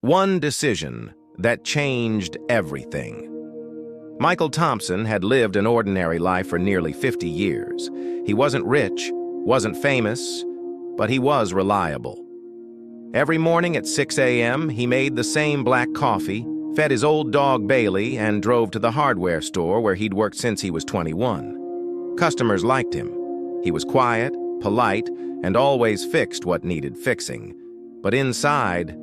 One decision that changed everything. Michael Thompson had lived an ordinary life for nearly 50 years. He wasn't rich, wasn't famous, but he was reliable. Every morning at 6 a.m., he made the same black coffee, fed his old dog Bailey, and drove to the hardware store where he'd worked since he was 21. Customers liked him. He was quiet, polite, and always fixed what needed fixing. But inside,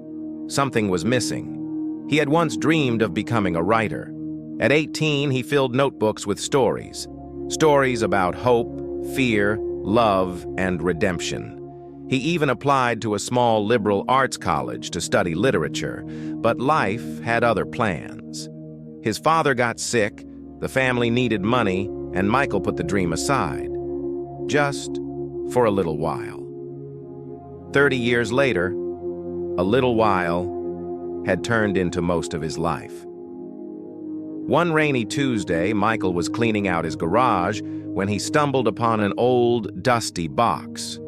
something was missing. He had once dreamed of becoming a writer. At 18, he filled notebooks with stories. Stories about hope, fear, love, and redemption. He even applied to a small liberal arts college to study literature, but life had other plans. His father got sick, the family needed money, and Michael put the dream aside. Just for a little while. 30 years later, a little while had turned into most of his life. One rainy Tuesday, Michael was cleaning out his garage when he stumbled upon an old, dusty box.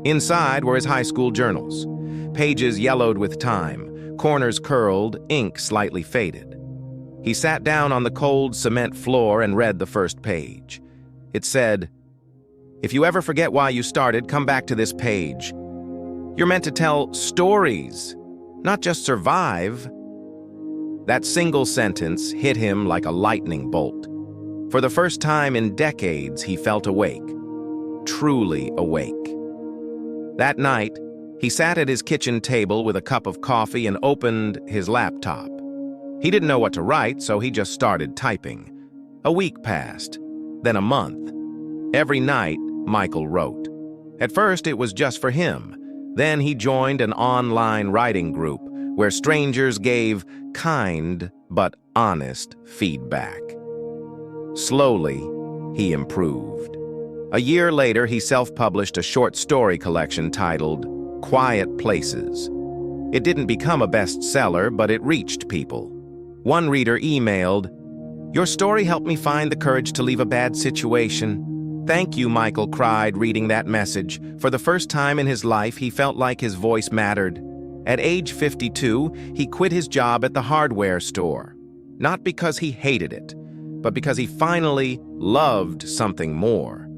Inside were his high school journals, pages yellowed with time, corners curled, ink slightly faded. He sat down on the cold cement floor and read the first page. It said, "If you ever forget why you started, come back to this page. You're meant to tell stories, not just survive." That single sentence hit him like a lightning bolt. For the first time in decades, he felt awake, truly awake. That night, he sat at his kitchen table with a cup of coffee and opened his laptop. He didn't know what to write, so he just started typing. A week passed, then a month. Every night, Michael wrote. At first, it was just for him. Then he joined an online writing group where strangers gave kind but honest feedback. Slowly, he improved. A year later, he self-published a short story collection titled Quiet Places. It didn't become a bestseller, but it reached people. One reader emailed, "Your story helped me find the courage to leave a bad situation." "Thank you," Michael cried, reading that message. For the first time in his life, he felt like his voice mattered. At age 52, he quit his job at the hardware store. Not because he hated it, but because he finally loved something more.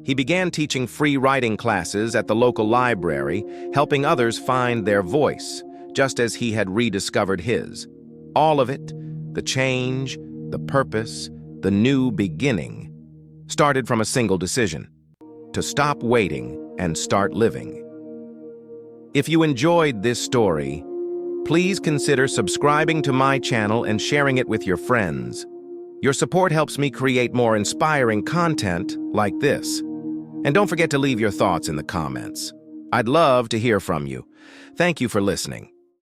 He began teaching free writing classes at the local library, helping others find their voice, just as he had rediscovered his. All of it, the change, the purpose, the new beginning, started from a single decision: to stop waiting and start living. If you enjoyed this story, please consider subscribing to my channel and sharing it with your friends. Your support helps me create more inspiring content like this. And don't forget to leave your thoughts in the comments. I'd love to hear from you. Thank you for listening.